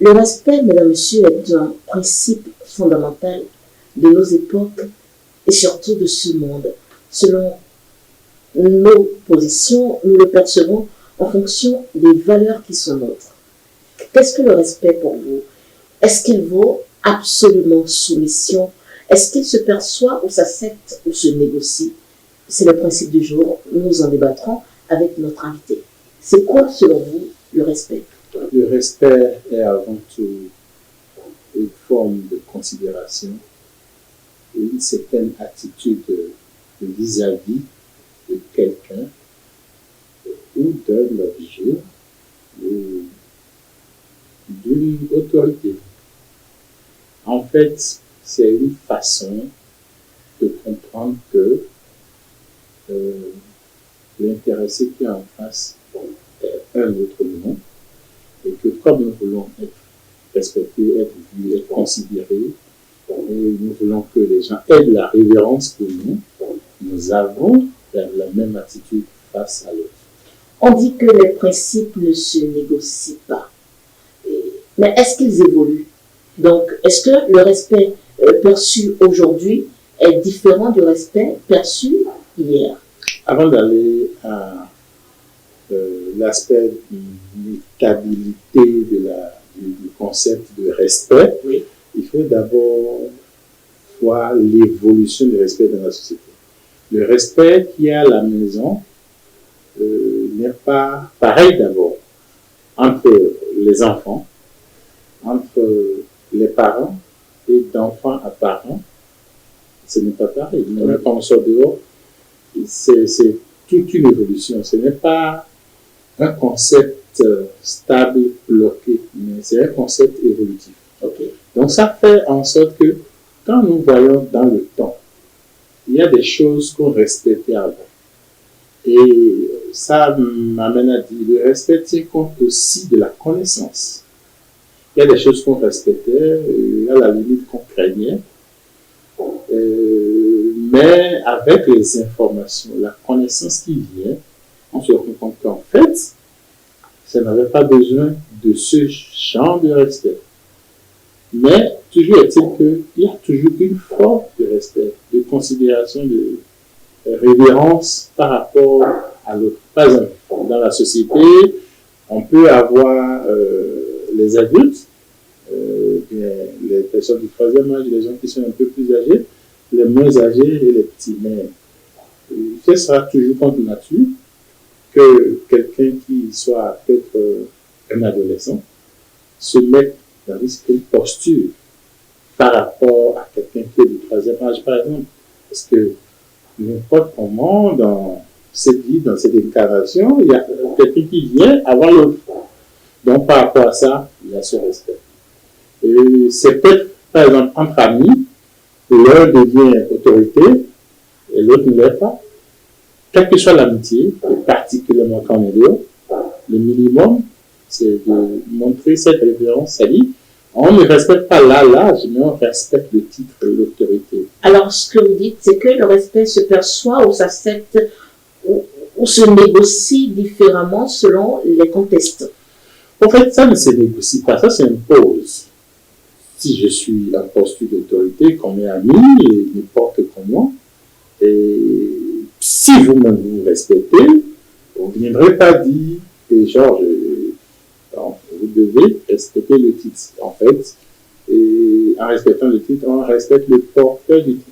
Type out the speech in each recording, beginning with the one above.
Le respect, mesdames, messieurs, est un principe fondamental de nos époques et surtout de ce monde. Selon nos positions, nous le percevons en fonction des valeurs qui sont nôtres. Qu'est-ce que le respect pour vous? Est-ce qu'il vaut absolument soumission? Est-ce qu'il se perçoit ou s'accepte ou se négocie? C'est le principe du jour. Nous en débattrons avec notre invité. C'est quoi, selon vous, le respect? Le respect est avant tout une forme de considération et une certaine attitude vis-à-vis de quelqu'un ou d'un objet ou d'une autorité. En fait, c'est une façon de comprendre que l'intéressé qui est en face est un autre nom et que comme nous voulons être respectés, être vus, être considérés, et nous voulons que les gens aient de la révérence pour nous, nous avons la même attitude face à l'autre. On dit que les principes ne se négocient pas. Mais est-ce qu'ils évoluent? Donc, est-ce que le respect perçu aujourd'hui est différent du respect perçu hier? Avant d'aller à l'aspect mutabilité du concept de respect, oui, il faut d'abord voir l'évolution du respect dans la société. Le respect qu'il y a à la maison n'est pas pareil d'abord entre les enfants, entre les parents et d'enfants à parents. Ce n'est pas pareil. Mais quand on sort dehors, c'est toute une évolution. Ce n'est pas un concept stable, bloqué, mais c'est un concept évolutif. Okay. Donc ça fait en sorte que quand nous voyons dans le temps, il y a des choses qu'on respectait avant. Et ça m'amène à dire, le respect tient compte aussi de la connaissance. Il y a des choses qu'on respectait, à la limite qu'on craignait, mais avec les informations, la connaissance qui vient, on se rend compte qu'en fait, ça n'avait pas besoin de ce genre de respect. Mais toujours est-il qu'il y a toujours une forme de respect, de considération, de révérence par rapport à l'autre. Par exemple, dans la société, on peut avoir les adultes, les personnes du troisième âge, les gens qui sont un peu plus âgés, les moins âgés et les petits. Mais ce sera toujours contre nature que quelqu'un qui soit peut-être un adolescent se mette dans une posture par rapport à quelqu'un qui est du troisième âge, par exemple. Parce que n'importe comment, dans cette vie, dans cette incarnation, il y a quelqu'un qui vient avant l'autre. Donc, par rapport à ça, il y a ce respect. Et c'est peut-être, par exemple, entre amis, l'un devient autorité et l'autre ne l'est pas. Quelle que soit l'amitié, et particulièrement quand on est dehors, le minimum, c'est de montrer cette révérence, c'est-à-dire, on ne respecte pas l'âge, mais on respecte le titre et l'autorité. Alors, ce que vous dites, c'est que le respect se perçoit ou s'accepte ou se négocie différemment selon les contextes. En fait, ça ne se négocie pas, ça s'impose. Si je suis en posture d'autorité, comme mes amis, et n'importe comment, et si vous-même vous respectez, vous ne viendrez pas dire, et genre, vous devez respecter le titre. En fait, et en respectant le titre, on respecte le porteur du titre.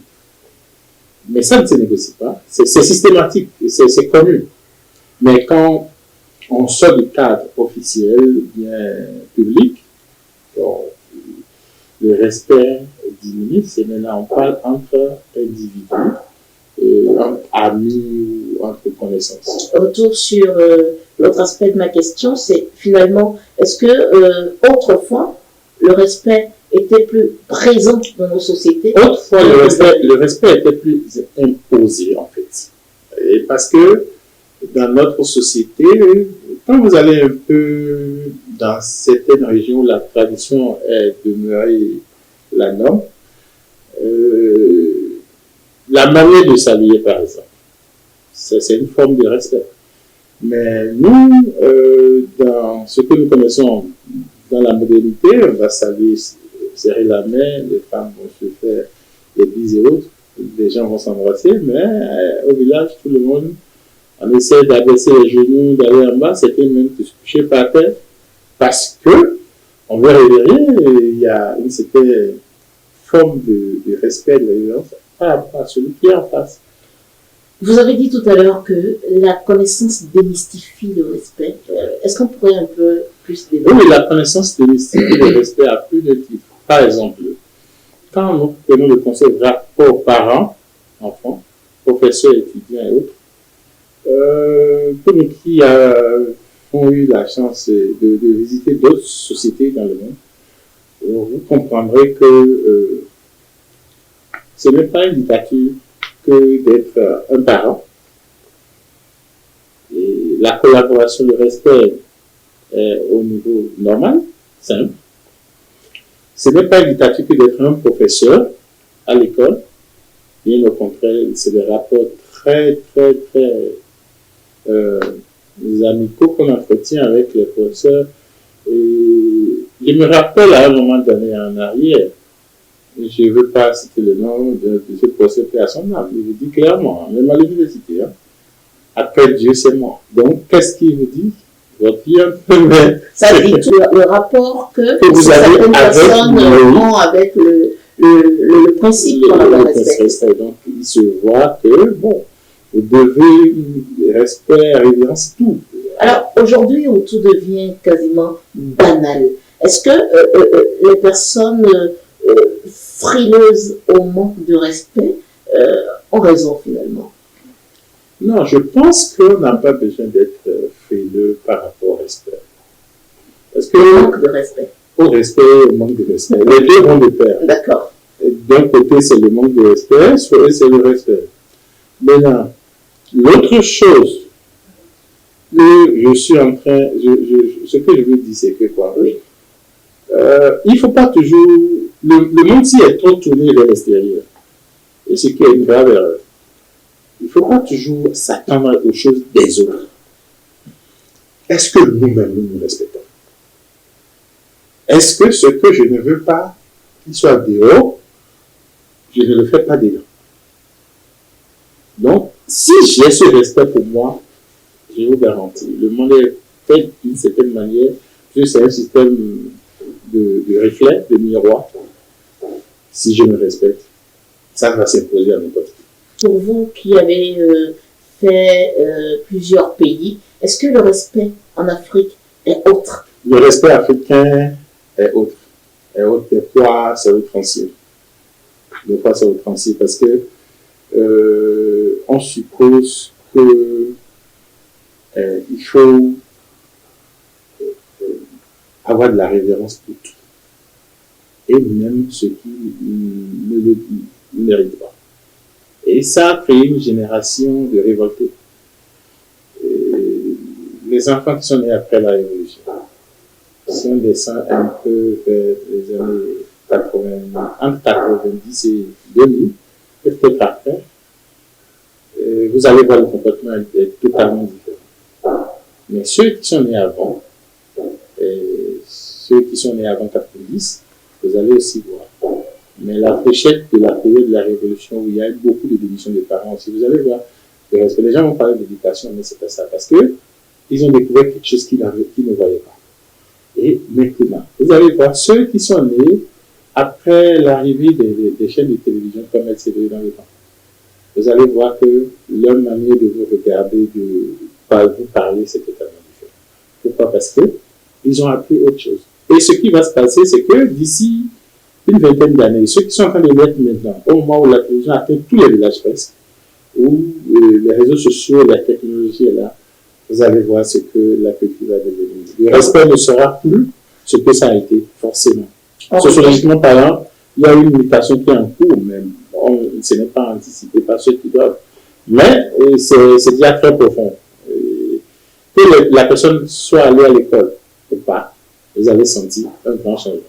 Mais ça ne se négocie pas. C'est systématique, c'est connu. Mais quand on sort du cadre officiel, bien public, bon, le respect diminue. C'est maintenant, on parle entre individus, entre amis ou entre connaissances. Retour sur l'autre aspect de ma question, c'est finalement, est-ce que autrefois, le respect était plus présent dans nos sociétés? Autrefois, le respect était plus imposé, en fait. Et parce que dans notre société, quand vous allez un peu dans certaines régions où la tradition est demeurée la norme, la manière de saluer, par exemple, c'est une forme de respect. Mais nous, dans ce que nous connaissons dans la modernité, on va saluer, serrer la main, les femmes vont se faire des bises et autres, les gens vont s'embrasser, mais au village, tout le monde, on essaie d'abaisser les genoux, d'aller en bas, c'était même de se coucher par terre, parce que on veut révéler, il y a une certaine forme de respect, de révérence par rapport à celui qui est en face. Vous avez dit tout à l'heure que la connaissance démystifie le respect. Est-ce qu'on pourrait un peu plus développer? Oui, la connaissance démystifie le respect à plus de titres. Par exemple, quand nous prenons le concept rapport parents, enfants, professeurs, étudiants et autres, pour nous qui ont eu la chance de visiter d'autres sociétés dans le monde, vous comprendrez que ce n'est pas une dictature que d'être un parent. Et la collaboration, le respect est au niveau normal, simple. Ce n'est pas une dictature que d'être un professeur à l'école. Bien au contraire, c'est des rapports très amicaux qu'on entretient avec les professeurs. Et je me rappelle à un moment donné en arrière, je ne veux pas citer le nom de ce professeur qui a son âme, il vous dit clairement, même à l'université, après Dieu c'est moi. Donc qu'est-ce qu'il vous dit? Votre vie un peu, mais ça dit le rapport que vous avez certaines personnes ont avec le principe qu'on appelle respect. Donc il se voit que, bon, vous devez respect, révérence, tout. Alors aujourd'hui où tout devient quasiment banal, est-ce que les personnes frileuses au manque de respect ont raison finalement? Non, je pense qu'on n'a pas besoin d'être frileux par rapport au respect. Parce que au manque de respect. Au respect, au manque de respect. Les deux vont de pair. D'accord. D'un côté, c'est le manque de respect, sur eux, c'est le respect. Maintenant, l'autre chose que je suis en train, ce que je veux dire, c'est que quoi? Oui. Il ne faut pas toujours. Le monde s'y est trop tourné vers l'extérieur. Et ce qui est une grave erreur. Il ne faut pas toujours s'attendre aux choses des autres. Est-ce que nous-mêmes nous respectons? Est-ce que ce que je ne veux pas qu'il soit dehors, je ne le fais pas dedans? Donc, si j'ai ce respect pour moi, je vous garantis, le monde est fait d'une certaine manière, c'est un système de réflexe, de miroir. Si je me respecte, ça va s'imposer à n'importe qui. Pour vous qui avez fait plusieurs pays, est-ce que le respect en Afrique est autre? Le respect africain est autre. Est autre. Des fois, c'est outrancier. Des fois, c'est outrancier parce que on suppose que il faut avoir de la révérence pour tout. Et même ceux qui ne le méritent pas. Et ça a créé une génération de révoltés. Les enfants qui sont nés après la Révolution, si on descend un peu vers les années 80, entre 90 et 2000, peut-être après, vous allez voir le comportement est totalement différent. Mais ceux qui sont nés avant, ceux qui sont nés avant 90, vous allez aussi voir. Mais la fléchette de la période de la Révolution, où il y a eu beaucoup de démissions de parents aussi, vous allez voir. Parce que les gens vont parler d'éducation, mais c'est pas ça. Parce que ils ont découvert quelque chose qu'ils ne voyaient pas. Et maintenant, vous allez voir ceux qui sont nés après l'arrivée des chaînes de télévision comme LCD dans le temps. Vous allez voir que leur manière de vous regarder, de vous parler, c'est totalement différent. Pourquoi? Parce que ils ont appris autre chose. Et ce qui va se passer, c'est que d'ici une vingtaine d'années, ceux qui sont en train de l'être maintenant, au moment où la télévision atteint tous les villages presque, où les réseaux sociaux, la technologie est là, vous allez voir ce que la culture va devenir. Le respect ne sera plus ce que ça a été, forcément. Sociologiquement parlant, il y a une mutation qui est en cours, même. Ce n'est pas anticipé par ceux qui doivent. Mais c'est déjà très profond. Que la personne soit allée à l'école ou pas, vous allez sentir un grand changement.